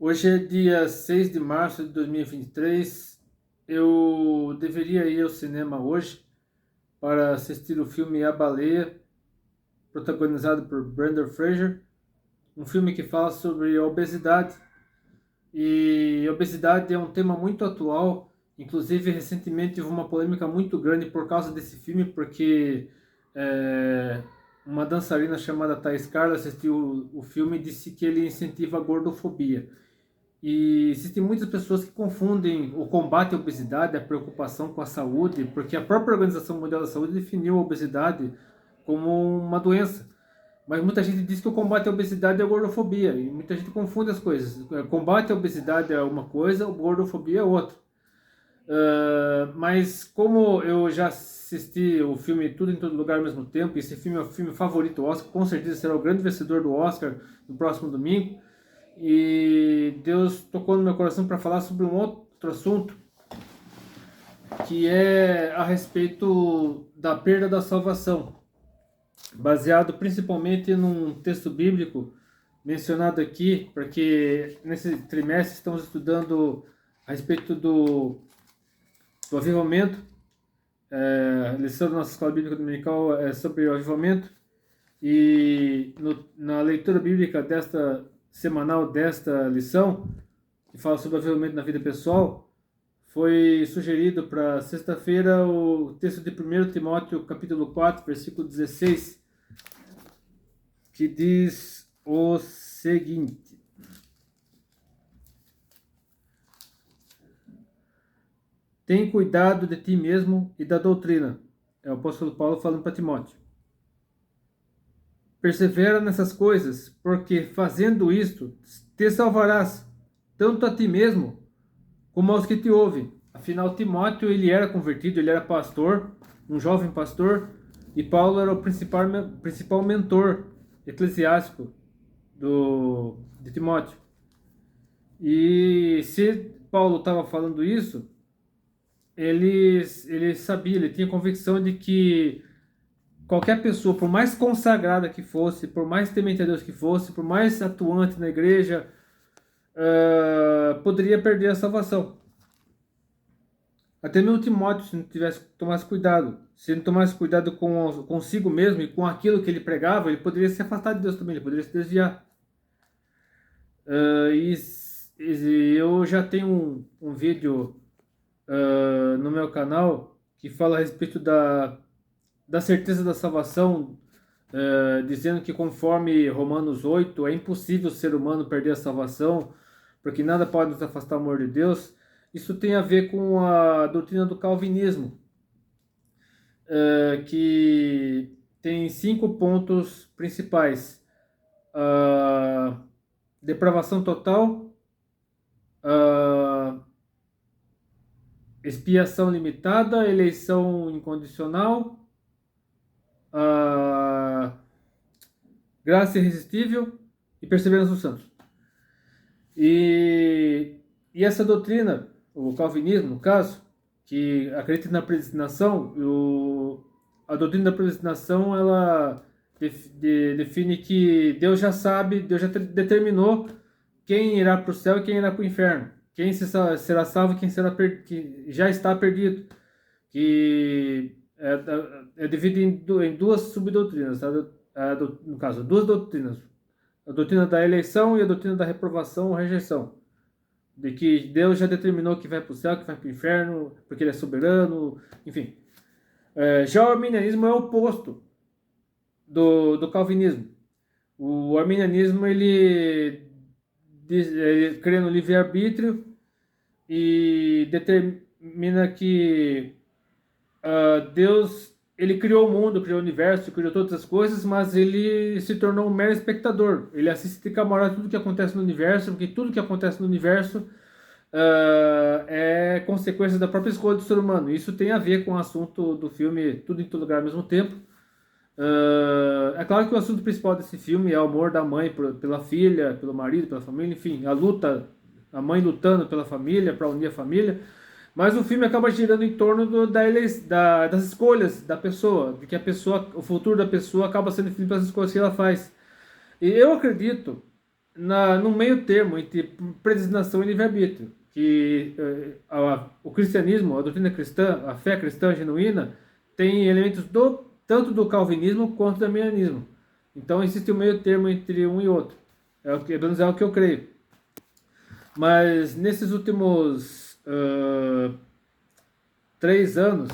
Hoje é dia 6 de março de 2023. Eu deveria ir ao cinema hoje para assistir o filme A Baleia, protagonizado por Brendan Fraser, um filme que fala sobre a obesidade. E obesidade é um tema muito atual. Inclusive, recentemente houve uma polêmica muito grande por causa desse filme, porque é, uma dançarina chamada Thais Carla assistiu o filme e disse que ele incentiva a gordofobia. E existem muitas pessoas que confundem o combate à obesidade, a preocupação com a saúde, porque a própria Organização Mundial da Saúde definiu a obesidade como uma doença. Mas muita gente diz que o combate à obesidade é a gordofobia, e muita gente confunde as coisas. Combate à obesidade é uma coisa, a gordofobia é outra. Mas como eu já assisti o filme Tudo em Todo Lugar ao mesmo tempo, e esse filme é o filme favorito do Oscar, com certeza será o grande vencedor do Oscar no próximo domingo, e Deus tocou no meu coração para falar sobre um outro assunto, que é a respeito da perda da salvação, baseado principalmente num texto bíblico mencionado aqui, porque nesse trimestre estamos estudando a respeito do avivamento. A lição da nossa escola bíblica dominical é sobre o avivamento, e na leitura bíblica semanal desta lição, que fala sobre o avivamento na vida pessoal, foi sugerido para sexta-feira o texto de 1 Timóteo capítulo 4, versículo 16, que diz o seguinte: tem cuidado de ti mesmo e da doutrina. É o apóstolo Paulo falando para Timóteo. Persevera nessas coisas, porque fazendo isto, te salvarás, tanto a ti mesmo, como aos que te ouvem. Afinal, Timóteo, ele era convertido, ele era pastor, um jovem pastor, e Paulo era o principal mentor eclesiástico de Timóteo. E se Paulo estava falando isso, ele sabia, ele tinha convicção de que qualquer pessoa, por mais consagrada que fosse, por mais temente a Deus que fosse, por mais atuante na igreja, poderia perder a salvação. Até mesmo Timóteo, se não tomasse cuidado, se não tomasse cuidado consigo mesmo e com aquilo que ele pregava, ele poderia se afastar de Deus também, ele poderia se desviar. E eu já tenho um vídeo no meu canal que fala a respeito da certeza da salvação, dizendo que conforme Romanos 8, é impossível o ser humano perder a salvação, porque nada pode nos afastar do amor de Deus. Isso tem a ver com a doutrina do calvinismo, que tem 5 pontos principais: depravação total, expiação limitada, eleição incondicional, graça irresistível e perseverança dos santos. E essa doutrina, o calvinismo, no caso, que acredita na predestinação, a doutrina da predestinação, ela define que Deus já sabe, Deus já determinou quem irá para o céu e quem irá para o inferno, quem será salvo e quem que já está perdido, que é dividido em 2 subdoutrinas, no caso, 2 doutrinas: a doutrina da eleição e a doutrina da reprovação ou rejeição, de que Deus já determinou que vai para o céu, que vai para o inferno, porque Ele é soberano, enfim. Já o arminianismo é o oposto do calvinismo. O arminianismo, ele crê no livre-arbítrio e determina que Deus, ele criou o mundo, criou o universo, criou todas as coisas, mas ele se tornou um mero espectador. Ele assiste de camarada tudo que acontece no universo, porque tudo que acontece no universo é consequência da própria escolha do ser humano. Isso tem a ver com o assunto do filme Tudo em Todo Lugar ao mesmo tempo. É claro que o assunto principal desse filme é o amor da mãe pela filha, pelo marido, pela família, enfim, a mãe lutando pela família, para unir a família. Mas o filme acaba girando em torno das escolhas da pessoa, de que o futuro da pessoa acaba sendo definido pelas escolhas que ela faz. E eu acredito no meio termo entre predestinação e livre-arbítrio, que o cristianismo, a doutrina cristã, a fé cristã genuína, tem elementos tanto do calvinismo quanto do arminianismo. Então existe um meio termo entre um e outro. Pelo menos é o que eu creio. Mas nesses últimos 3 anos,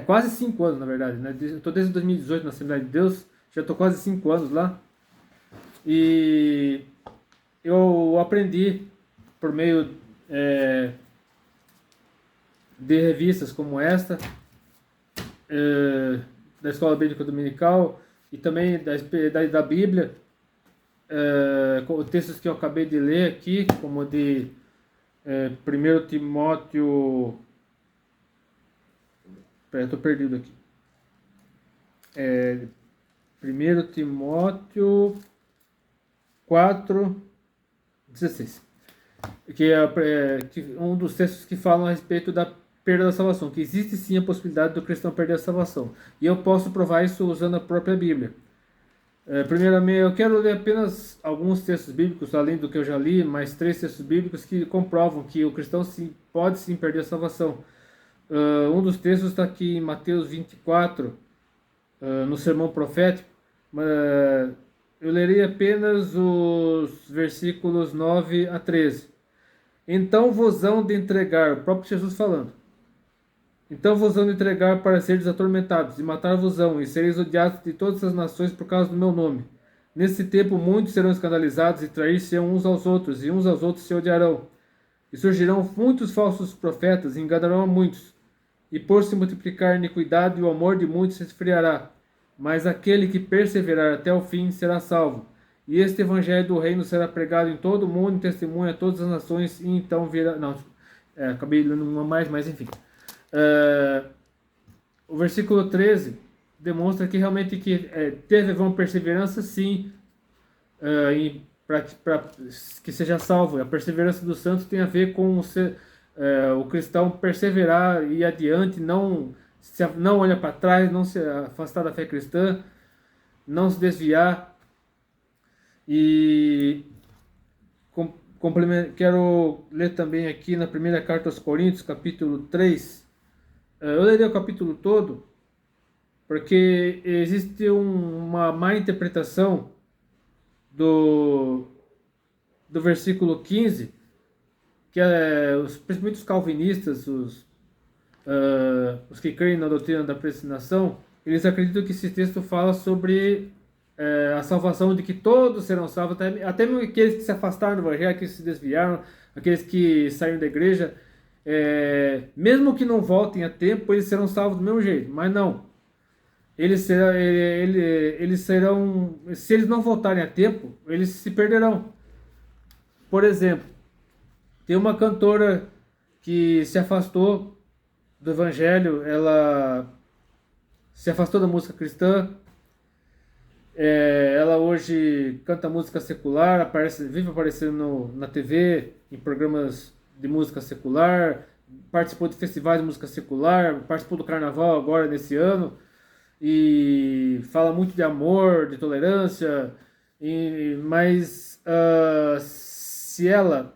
quase 5 anos na verdade, né? Eu estou desde 2018 na Assembleia de Deus, já estou quase 5 anos lá. E eu aprendi por meio de revistas como esta, da Escola Bíblica Dominical e também da Bíblia, com textos que eu acabei de ler aqui, como de 1 Timóteo. Peraí, eu estou perdido aqui. 1 Timóteo 4:16, que é um dos textos que falam a respeito da perda da salvação, que existe sim a possibilidade do cristão perder a salvação. E eu posso provar isso usando a própria Bíblia. Primeiramente, eu quero ler apenas alguns textos bíblicos, além do que eu já li, mais 3 textos bíblicos que comprovam que o cristão sim, pode sim perder a salvação. Um dos textos está aqui em Mateus 24, no sermão profético. Eu lerei apenas os versículos 9 a 13. Então vos hão de entregar, o próprio Jesus falando. Então vos hão de entregar para seres atormentados, e matar-vos-ão, e sereis odiados de todas as nações por causa do meu nome. Nesse tempo muitos serão escandalizados e trair-se-ão uns aos outros, e uns aos outros se odiarão. E surgirão muitos falsos profetas, e enganarão a muitos. E por se multiplicar a iniquidade, o amor de muitos se esfriará. Mas aquele que perseverar até o fim será salvo. E este evangelho do reino será pregado em todo o mundo, em testemunho a todas as nações, e então virá... Não, acabei lendo uma mais, mas enfim. O versículo 13 demonstra que realmente teve uma perseverança, sim, para que seja salvo. A perseverança dos santos tem a ver com o cristão perseverar e ir adiante, não olhar para trás, não se afastar da fé cristã, não se desviar. E quero ler também aqui na primeira carta aos Coríntios, capítulo 3. Eu lerei o capítulo todo, porque existe uma má interpretação do versículo 15, que principalmente os calvinistas, os que creem na doutrina da predestinação, eles acreditam que esse texto fala sobre a salvação, de que todos serão salvos, até mesmo aqueles que se afastaram do evangelho, aqueles que se desviaram, aqueles que saíram da igreja, mesmo que não voltem a tempo, eles serão salvos do mesmo jeito. Mas não, eles serão, se eles não voltarem a tempo, eles se perderão. Por exemplo, tem uma cantora que se afastou do evangelho, ela se afastou da música cristã. Ela hoje canta música secular, vive aparecendo na TV, em programas de música secular, participou de festivais de música secular, participou do carnaval agora nesse ano, e fala muito de amor, de tolerância, mas se ela...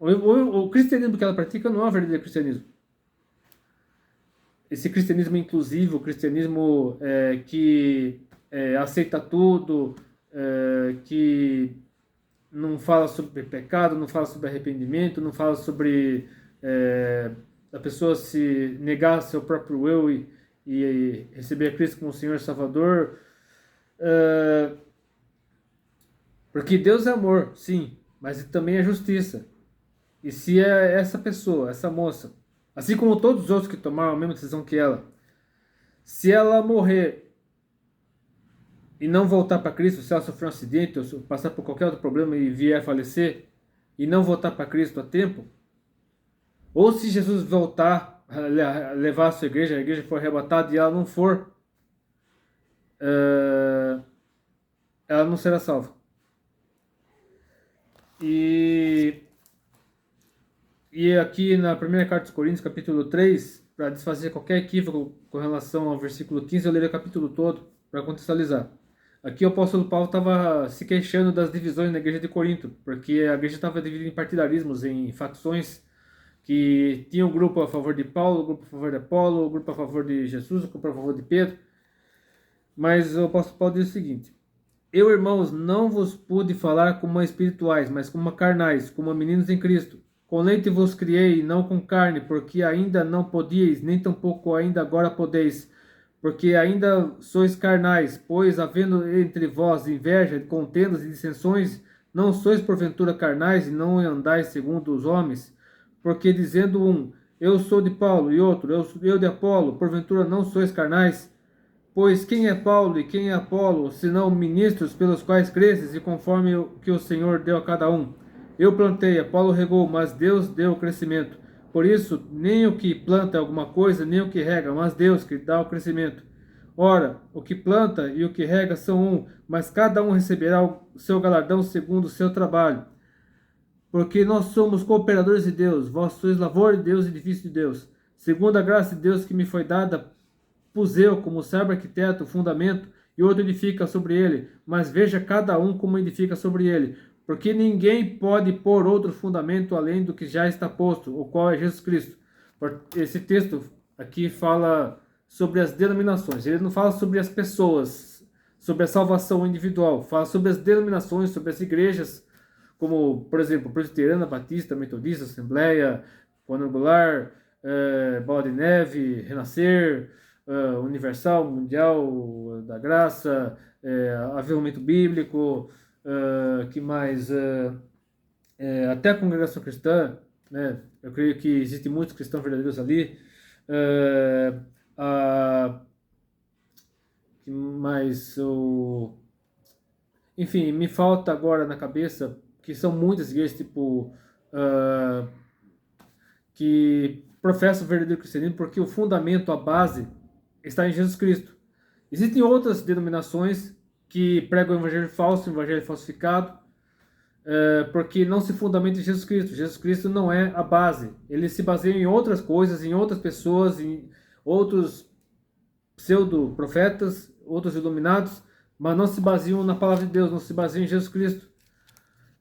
O cristianismo que ela pratica não é um verdadeiro cristianismo. Esse cristianismo inclusivo, o cristianismo que aceita tudo, que não fala sobre pecado, não fala sobre arrependimento, não fala sobre a pessoa se negar seu próprio eu e receber a Cristo como Senhor e Salvador. Porque Deus é amor, sim, mas também é justiça. E se essa pessoa, essa moça, assim como todos os outros que tomaram a mesma decisão que ela, se ela morrer e não voltar para Cristo, se ela sofrer um acidente ou passar por qualquer outro problema e vier a falecer e não voltar para Cristo a tempo, ou se Jesus voltar a levar a sua igreja, a igreja for arrebatada e ela não for, ela não será salva. E aqui na primeira carta dos Coríntios, capítulo 3, para desfazer qualquer equívoco com relação ao versículo 15, eu lerei o capítulo todo para contextualizar. Aqui o apóstolo Paulo estava se queixando das divisões na igreja de Corinto, porque a igreja estava dividida em partidarismos, em facções, que tinha um grupo a favor de Paulo, um grupo a favor de Apolo, um grupo a favor de Jesus, um grupo a favor de Pedro. Mas o apóstolo Paulo diz o seguinte: eu, irmãos, não vos pude falar como a espirituais, mas como a carnais, como a meninos em Cristo. Com leite vos criei, não com carne, porque ainda não podíeis, nem tampouco ainda agora podeis, porque ainda sois carnais, pois, havendo entre vós inveja, contendas e dissensões, não sois porventura carnais e não andais segundo os homens? Porque dizendo um, eu sou de Paulo, e outro, eu de Apolo, porventura não sois carnais? Pois quem é Paulo e quem é Apolo, senão ministros pelos quais cresces, e conforme o que o Senhor deu a cada um? Eu plantei, Apolo regou, mas Deus deu o crescimento. Por isso, nem o que planta é alguma coisa, nem o que rega, mas Deus que dá o crescimento. Ora, o que planta e o que rega são um, mas cada um receberá o seu galardão segundo o seu trabalho. Porque nós somos cooperadores de Deus, vós sois lavor de Deus e edifício de Deus. Segundo a graça de Deus que me foi dada, pus eu, como servo arquiteto, o fundamento, e outro edifica sobre ele, mas veja cada um como edifica sobre ele. Porque ninguém pode pôr outro fundamento além do que já está posto, o qual é Jesus Cristo. Esse texto aqui fala sobre as denominações, ele não fala sobre as pessoas, sobre a salvação individual, fala sobre as denominações, sobre as igrejas, como, por exemplo, Presbiteriana, Batista, Metodista, Assembleia, Quadrangular, Bola de Neve, Renascer, Universal, Mundial da Graça, Avivamento Bíblico, que mais? Até a Congregação Cristã, né? Eu creio que existem muitos cristãos verdadeiros ali. Que mais? Enfim, me falta agora na cabeça que são muitas igrejas, tipo, que professam o verdadeiro cristianismo, porque o fundamento, a base, está em Jesus Cristo. Existem outras denominações que pregam o evangelho falso, o evangelho falsificado, porque não se fundamenta em Jesus Cristo. Jesus Cristo não é a base. Ele se baseia em outras coisas, em outras pessoas, em outros pseudo-profetas, outros iluminados, mas não se baseiam na palavra de Deus, não se baseiam em Jesus Cristo.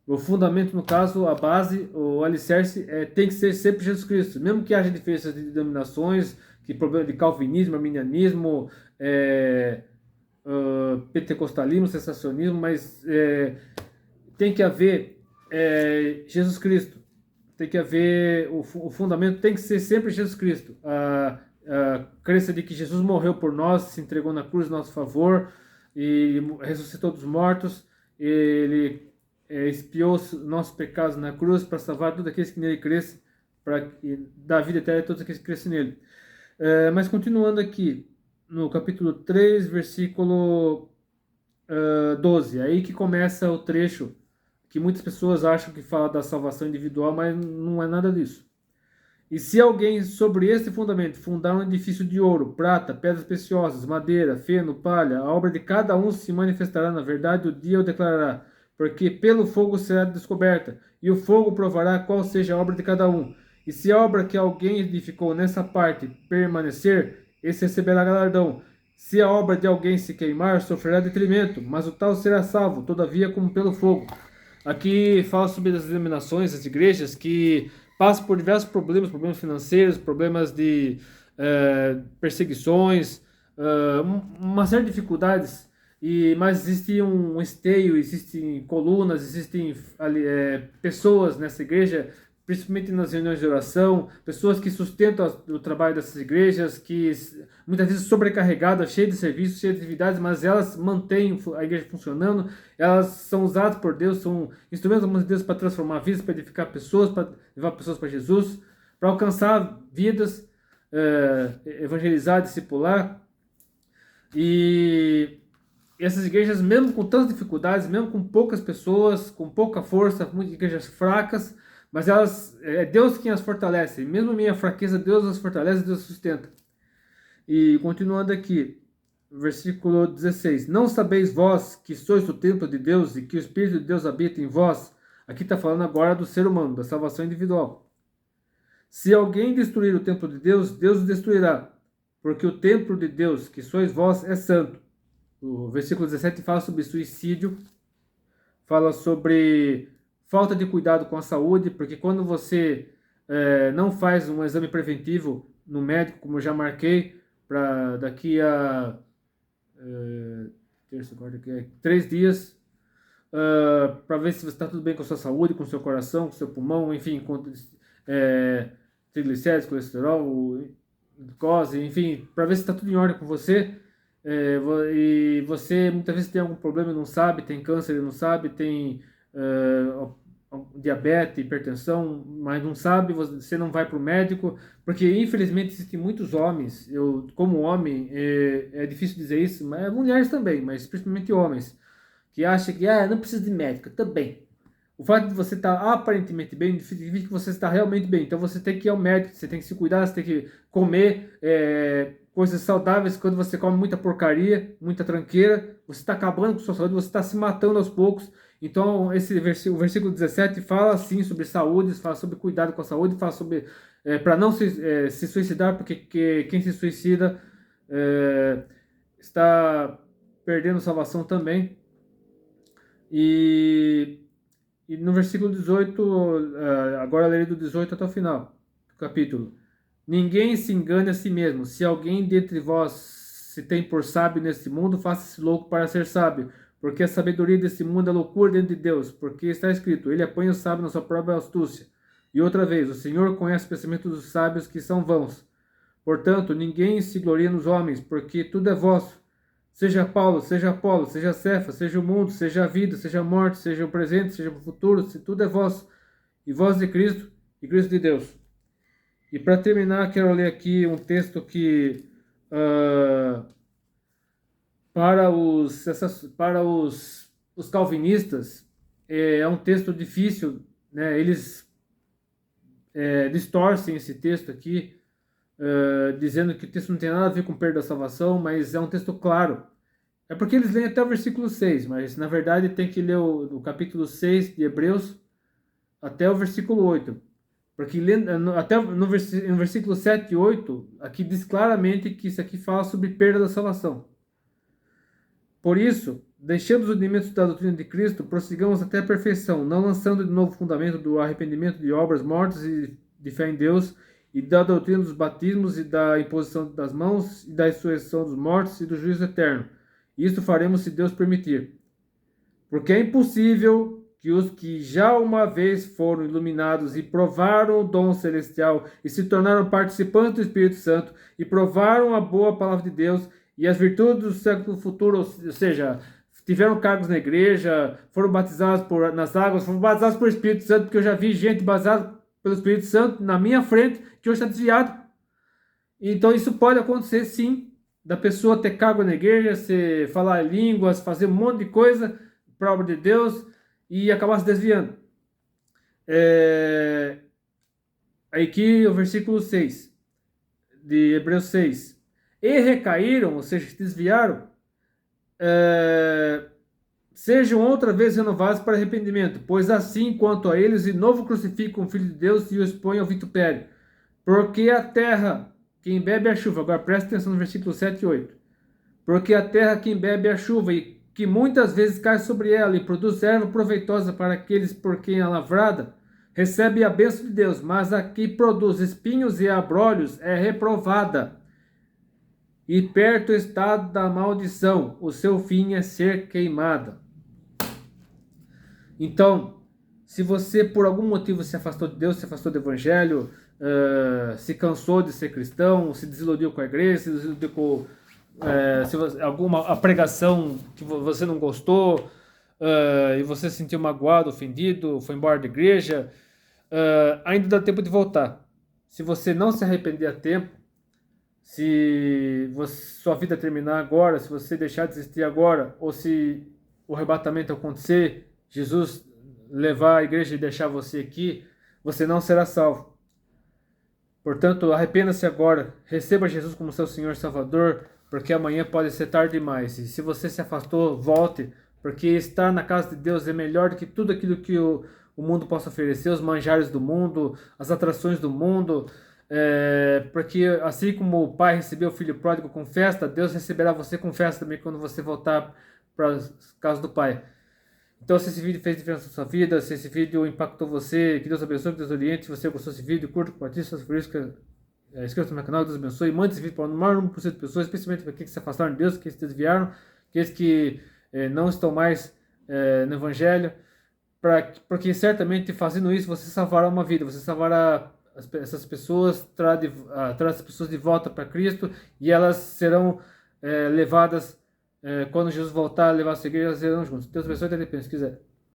O fundamento, no caso, a base, o alicerce, tem que ser sempre Jesus Cristo. Mesmo que haja diferenças de denominações, que problema de calvinismo, arminianismo, pentecostalismo, sensacionismo, mas tem que haver Jesus Cristo. Tem que haver, o fundamento tem que ser sempre Jesus Cristo. A crença de que Jesus morreu por nós, se entregou na cruz em nosso favor, e ressuscitou dos mortos. Ele expiou nossos pecados na cruz para salvar todos aqueles que nele crescem, para dar vida eterna a todos aqueles que crescem nele. Mas continuando aqui, no capítulo 3, versículo 12, aí que começa o trecho que muitas pessoas acham que fala da salvação individual, mas não é nada disso. E se alguém sobre este fundamento fundar um edifício de ouro, prata, pedras preciosas, madeira, feno, palha, a obra de cada um se manifestará na verdade, o dia o declarará, porque pelo fogo será descoberta, e o fogo provará qual seja a obra de cada um. E se a obra que alguém edificou nessa parte permanecer, esse receberá galardão. Se a obra de alguém se queimar, sofrerá detrimento, mas o tal será salvo, todavia como pelo fogo. Aqui fala sobre as denominações, as igrejas que passam por diversos problemas financeiros, problemas de perseguições, uma série de dificuldades. Mas existe um esteio, existem colunas, existem pessoas nessa igreja, principalmente nas reuniões de oração, pessoas que sustentam o trabalho dessas igrejas, que muitas vezes sobrecarregadas, cheias de serviços, cheias de atividades, mas elas mantêm a igreja funcionando, elas são usadas por Deus, são instrumentos de Deus para transformar vidas, para edificar pessoas, para levar pessoas para Jesus, para alcançar vidas, evangelizar, discipular. E essas igrejas, mesmo com tantas dificuldades, mesmo com poucas pessoas, com pouca força, muitas igrejas fracas, mas é Deus quem as fortalece. Mesmo minha fraqueza, Deus as fortalece, Deus as sustenta. E continuando aqui, versículo 16. Não sabeis vós que sois o templo de Deus e que o Espírito de Deus habita em vós? Aqui está falando agora do ser humano, da salvação individual. Se alguém destruir o templo de Deus, Deus o destruirá, porque o templo de Deus, que sois vós, é santo. O versículo 17 fala sobre suicídio, fala sobre falta de cuidado com a saúde, porque quando você não faz um exame preventivo no médico, como eu já marquei, para daqui a terça, quarta, 3 dias, para ver se você está tudo bem com a sua saúde, com o seu coração, com o seu pulmão, enfim, com triglicéridos, colesterol, glicose, enfim, para ver se está tudo em ordem com você. E você muitas vezes tem algum problema e não sabe, tem câncer e não sabe, tem diabetes, hipertensão, mas não sabe, você não vai para o médico, porque infelizmente existem muitos homens, eu como homem, é difícil dizer isso, mas mulheres também, mas principalmente homens, que acham que não precisa de médico, também. O fato de você estar aparentemente bem significa que você está realmente bem. Então você tem que ir ao médico, você tem que se cuidar, você tem que comer coisas saudáveis. Quando você come muita porcaria, muita tranqueira, você está acabando com a sua saúde, você está se matando aos poucos. Então o versículo 17 fala assim sobre saúde, fala sobre cuidado com a saúde, fala sobre para não se suicidar, porque quem se suicida está perdendo salvação também. E no versículo 18, agora lerei do 18 até o final do capítulo. Ninguém se engane a si mesmo. Se alguém dentre vós se tem por sábio neste mundo, faça-se louco para ser sábio. Porque a sabedoria deste mundo é loucura diante de Deus. Porque está escrito, ele apanha o sábio na sua própria astúcia. E outra vez, o Senhor conhece os pensamentos dos sábios que são vãos. Portanto, ninguém se gloria nos homens, porque tudo é vosso. Seja Paulo, seja Apolo, seja Cefas, seja o mundo, seja a vida, seja a morte, seja o presente, seja o futuro, se tudo é vosso, e vós de Cristo, e Cristo de Deus. E para terminar, quero ler aqui um texto que para os calvinistas é um texto difícil, né? Eles distorcem esse texto aqui, dizendo que o texto não tem nada a ver com perda da salvação, mas é um texto claro. É porque eles leem até o versículo 6, mas na verdade tem que ler o capítulo 6 de Hebreus até o versículo 8. Porque até no versículo 7 e 8, aqui diz claramente que isso aqui fala sobre perda da salvação. Por isso, deixando os rudimentos da doutrina de Cristo, prossigamos até a perfeição, não lançando de novo o fundamento do arrependimento de obras mortas e de fé em Deus, e da doutrina dos batismos e da imposição das mãos, e da ressurreição dos mortos e do juízo eterno. Isto faremos se Deus permitir. Porque é impossível que os que já uma vez foram iluminados e provaram o dom celestial e se tornaram participantes do Espírito Santo e provaram a boa palavra de Deus e as virtudes do século futuro, ou seja, tiveram cargos na igreja, foram batizados nas águas, foram batizados por Espírito Santo, porque eu já vi gente batizada pelo Espírito Santo na minha frente que hoje está desviado. Então isso pode acontecer sim, da pessoa ter cargo na igreja, falar línguas, fazer um monte de coisa para a obra de Deus e acabar se desviando. Aqui o versículo 6 de Hebreus 6. E recaíram, ou seja, se desviaram, sejam outra vez renovados para arrependimento, pois assim quanto a eles de novo crucificam o Filho de Deus e o expõem ao vitupério. Porque a terra, quem bebe a chuva, agora presta atenção no versículo 7 e 8. Porque a terra, quem bebe a chuva, e que muitas vezes cai sobre ela e produz erva proveitosa para aqueles por quem é lavrada, recebe a bênção de Deus, mas a que produz espinhos e abrolhos é reprovada. E perto está da maldição, o seu fim é ser queimada. Então, se você por algum motivo se afastou de Deus, se afastou do Evangelho, se cansou de ser cristão, se desiludiu com a igreja, se desiludiu com a pregação que você não gostou, e você se sentiu magoado, ofendido, foi embora da igreja, ainda dá tempo de voltar. Se você não se arrepender a tempo, se sua vida terminar agora, se você deixar de existir agora, ou se o arrebatamento acontecer, Jesus levar a igreja e deixar você aqui, você não será salvo. Portanto, arrependa-se agora, receba Jesus como seu Senhor e Salvador, porque amanhã pode ser tarde demais. E se você se afastou, volte, porque estar na casa de Deus é melhor do que tudo aquilo que o mundo possa oferecer, os manjares do mundo, as atrações do mundo, porque assim como o pai recebeu o filho pródigo com festa, Deus receberá você com festa também quando você voltar para as casas do pai. Então, se esse vídeo fez diferença na sua vida, se esse vídeo impactou você, que Deus abençoe, que Deus oriente. Se você gostou desse vídeo, curta, compartilhe, se for isso que inscreva-se no meu canal, Deus abençoe. Mande esse vídeo para o maior número possível de pessoas, especialmente para aqueles que se afastaram de Deus, que se desviaram, aqueles que não estão mais no Evangelho, porque certamente fazendo isso você salvará uma vida, você salvará essas pessoas, trará as pessoas de volta para Cristo e elas serão levadas, quando Jesus voltar a levar a sua igreja, elas serão juntos. Deus abençoe, até depois, se quiser.